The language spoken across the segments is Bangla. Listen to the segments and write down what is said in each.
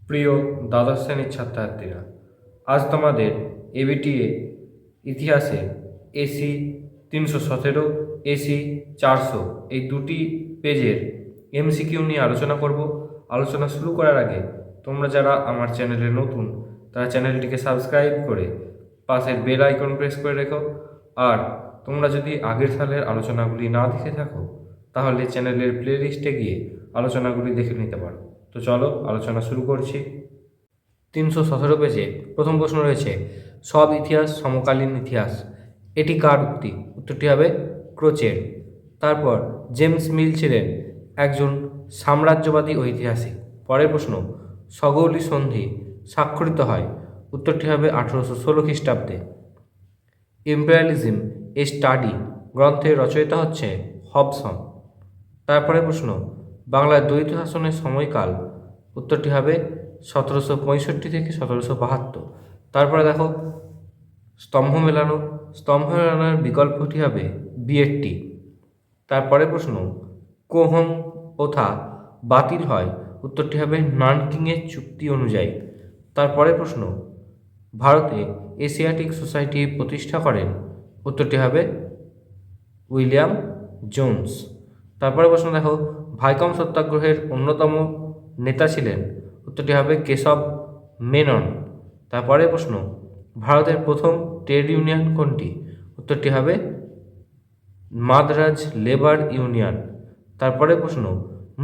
প্রিয় দ্বাদশ শ্রেণীর ছাত্রছাত্রীরা, আজ তোমাদের এবিটিএ ইতিহাসে এসি 317, এসি 400 এই দুটি পেজের এমসিকিউ নিয়ে আলোচনা করব। আলোচনা শুরু করার আগে তোমরা যারা আমার চ্যানেলে নতুন তারা চ্যানেলটিকে সাবস্ক্রাইব করে পাশের বেল আইকন প্রেস করে রেখো। আর তোমরা যদি আগের সালের আলোচনাগুলি না দেখে থাকো তাহলে চ্যানেলের প্লেলিস্টে গিয়ে আলোচনাগুলি দেখে নিতে পারো। তো চলো আলোচনা শুরু করছি। 317 পেজে প্রথম প্রশ্ন রয়েছে, সব ইতিহাস সমকালীন ইতিহাস। এটি কার উক্তি? উত্তরটি হবে ক্রোচের। তারপর জেমস মিল ছিলেন একজন সাম্রাজ্যবাদী ঐতিহাসিক। পরের প্রশ্ন, সগৌলি সন্ধি স্বাক্ষরিত হয়? উত্তরটি হবে 1816 খ্রিস্টাব্দে। ইম্পেরিয়ালিজম এ স্টাডি গ্রন্থের রচয়িতা হচ্ছে হবসন। তারপরে প্রশ্ন, বাংলার দ্বৈত শাসনের সময়কাল? উত্তরটি হবে 1765 থেকে 1772। তারপরে দেখো স্তম্ভ মেলানো, স্তম্ভ মেলানোর বিকল্পটি হবে বিএডটি। তারপরে প্রশ্ন, কোহং প্রথা বাতিল হয়? উত্তরটি হবে নানকিংয়ের চুক্তি অনুযায়ী। তারপরে প্রশ্ন, ভারতে এশিয়াটিক সোসাইটি প্রতিষ্ঠা করেন? উত্তরটি হবে উইলিয়াম জোন্স। তারপরে প্রশ্ন দেখো, ভাইকম সত্যাগ্রহের অন্যতম নেতা ছিলেন? উত্তরটি হবে কেশব মেনন। তারপরে প্রশ্ন, ভারতের প্রথম ট্রেড ইউনিয়ন কোনটি? উত্তরটি হবে মাদ্রাজ লেবার ইউনিয়ন। তারপরে প্রশ্ন,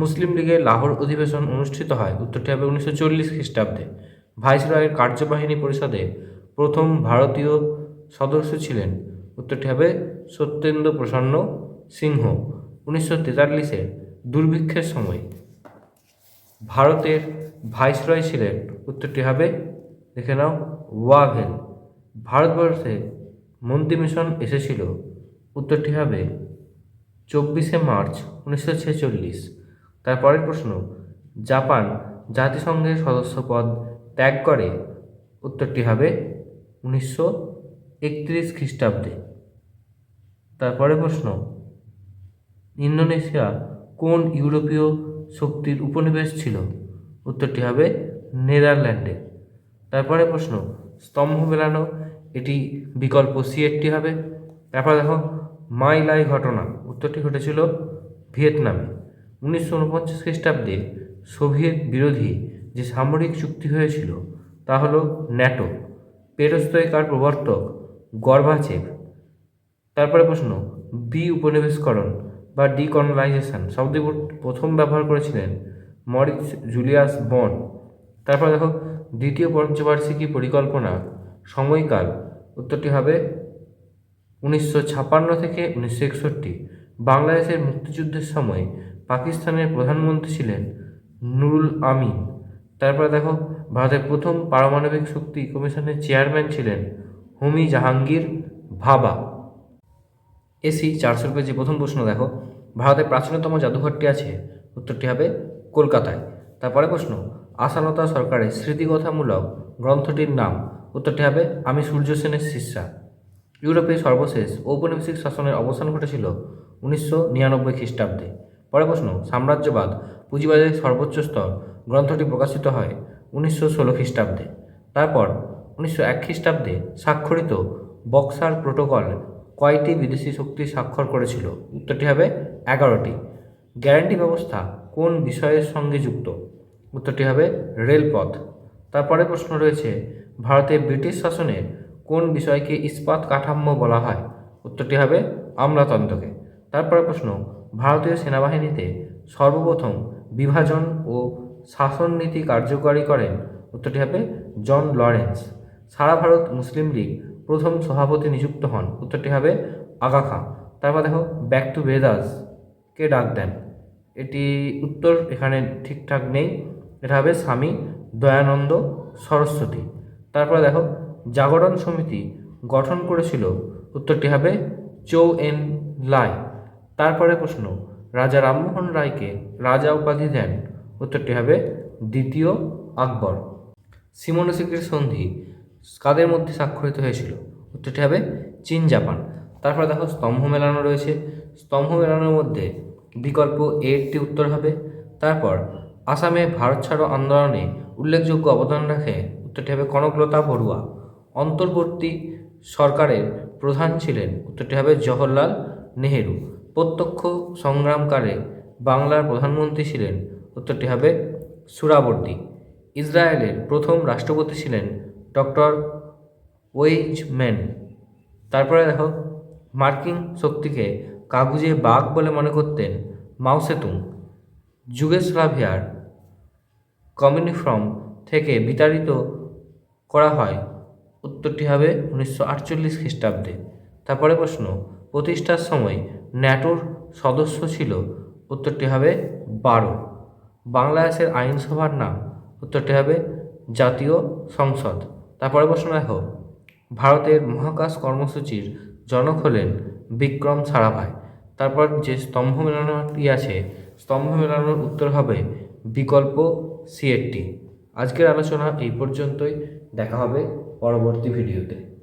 মুসলিম লীগের লাহোর অধিবেশন অনুষ্ঠিত হয়? উত্তরটি হবে 1940 খ্রিস্টাব্দে। ভাইসরয়ের কার্যবাহিনী পরিষদে প্রথম ভারতীয় সদস্য ছিলেন? উত্তরটি হবে সত্যেন্দ্র প্রসন্ন সিংহ। 1943-এ দুর্ভিক্ষের সময় ভারতের ভাইসরয় ছিলেন? উত্তরটি হবে, দেখে নাও, ওয়াভেল। ভারতবর্ষে মন্ত্রী মিশন এসেছিল? উত্তরটি হবে 24শে মার্চ 1946। তারপরের প্রশ্ন, জাপান জাতিসংঘের সদস্যপদ ত্যাগ করে? উত্তরটি হবে 1931 খ্রিস্টাব্দে। তারপরে প্রশ্ন, ইন্দোনেশিয়া কোন ইউরোপীয় শক্তির উপনিবেশ ছিল? উত্তরটি হবে নেদারল্যান্ডে। তারপরে প্রশ্ন, স্তম্ভ মেলানো, এটি বিকল্প সিএরটি হবে। তারপর দেখো মাই লাই ঘটনা, উত্তরটি ঘটেছিল ভিয়েতনামে। 1949 খ্রিস্টাব্দে সোভিয়েত বিরোধী যে সামরিক চুক্তি হয়েছিল তা হলো ন্যাটো। পেরোস্তোয়কার প্রবর্তক গর্বাচেভ। তারপরে প্রশ্ন, বি উপনিবেশকরণ বা ডিকলোনাইজেশন শব্দটি প্রথম ব্যবহার করেছিলেন মরিস জুলিয়াস বন। তারপর দেখো দ্বিতীয় পঞ্চবার্ষিকী পরিকল্পনা সময়কাল? উত্তরটি হবে 1956 থেকে 1961। বাংলাদেশের মুক্তিযুদ্ধের সময় পাকিস্তানের প্রধানমন্ত্রী ছিলেন নুরুল আমিন। তারপরে দেখো ভারতের প্রথম পারমাণবিক শক্তি কমিশনের চেয়ারম্যান ছিলেন হোমি জাহাঙ্গীর ভাবা। এসি 400 পেজে প্রথম প্রশ্ন দেখো, ভারতের প্রাচীনতম জাদুঘরটি আছে? উত্তরটি হবে কলকাতায়। তারপরে প্রশ্ন, আশালতা সরকারের স্মৃতিকথামূলক গ্রন্থটির নাম? উত্তরটি হবে আমি সূর্য সেনের শিষ্যা। ইউরোপে সর্বশেষ ঔপনিবেশিক শাসনের অবসান ঘটেছিল 1999 খ্রিস্টাব্দে। পরে প্রশ্ন, সাম্রাজ্যবাদ পুঁজিবাদের সর্বোচ্চ স্তর গ্রন্থটি প্রকাশিত হয় 1916 খ্রিস্টাব্দে। তারপর 1901 খ্রিস্টাব্দে স্বাক্ষরিত বক্সার প্রোটোকল কয়টি বিদেশি শক্তি স্বাক্ষর করেছিল? উত্তরটি হবে 11টি। গ্যারান্টি ব্যবস্থা কোন বিষয়ের সঙ্গে যুক্ত? উত্তরটি হবে রেলপথ। তারপরে প্রশ্ন রয়েছে, ভারতে ব্রিটিশ শাসনের কোন বিষয়কে ইস্পাত কাঠামো বলা হয়? উত্তরটি হবে আমলাতন্ত্রকে। তারপরে প্রশ্ন, ভারতীয় সেনাবাহিনীতে সর্বপ্রথম বিভাজন ও শাসন নীতি কার্যকরী করেন? উত্তরটি হবে জন লরেন্স। সারা ভারত মুসলিম লীগ প্রথম সভাপতি নিযুক্ত হন? উত্তরটি হবে আগা খাঁ। তারপর দেখো ব্যাক টু বেদাস কে ডাক দেন? এটি উত্তর এখানে ঠিকঠাক নেই, এটা হবে স্বামী দয়ানন্দ সরস্বতী। তারপরে দেখো জাগরণ সমিতি গঠন করেছিল? উত্তরটি হবে চৌ এন লাই। তারপরে প্রশ্ন, রাজা রামমোহন রায়কে রাজা উপাধি দেন? উত্তরটি হবে দ্বিতীয় আকবর। সিমোনোসেকির সন্ধি কাদের মধ্যে স্বাক্ষরিত হয়েছিল? উত্তরটি হবে চীন জাপান। তারপরে দেখো স্তম্ভ মেলানো রয়েছে, স্তম্ভ মেলানোর মধ্যে বিকল্প এরটি উত্তর হবে। তারপর আসামে ভারত ছাড়ো আন্দোলনে উল্লেখযোগ্য অবদান রাখে? উত্তরটি হবে কনকলতা বড়ুয়া। অন্তর্বর্তী সরকারের প্রধান ছিলেন? উত্তরটি হবে জওহরলাল নেহেরু। প্রত্যক্ষ সংগ্রামকালে বাংলার প্রধানমন্ত্রী ছিলেন? উত্তরটি হবে সুহরাওয়ার্দী। ইসরায়েলের প্রথম রাষ্ট্রপতি ছিলেন ডক্টর ওয়েইজম্যান। তারপরে দেখো, মার্কিন শক্তিকে কাগুজে বাঘ বলে মনে করতেন মাও সেতুং। যুগোস্লাভিয়ার কমিউনিফর্ম থেকে বিতাড়িত করা হয়? উত্তরটি হবে 1948 খ্রিস্টাব্দে। তারপরে প্রশ্ন, প্রতিষ্ঠার সময় ন্যাটোর সদস্য ছিল? উত্তরটি হবে 12। বাংলাদেশের আইনসভার নাম? উত্তরটি হবে জাতীয় সংসদ। তারপরে প্রশ্ন দেখো, ভারতের মহাকাশ কর্মসূচির জনক হলেন বিক্রম সারাভাই। তারপর যে স্তম্ভ মেলানোটি আছে, স্তম্ভ মেলানোর উত্তর হবে বিকল্প সি এর টি। আজকের আলোচনা এই পর্যন্তই, দেখা হবে পরবর্তী ভিডিওতে।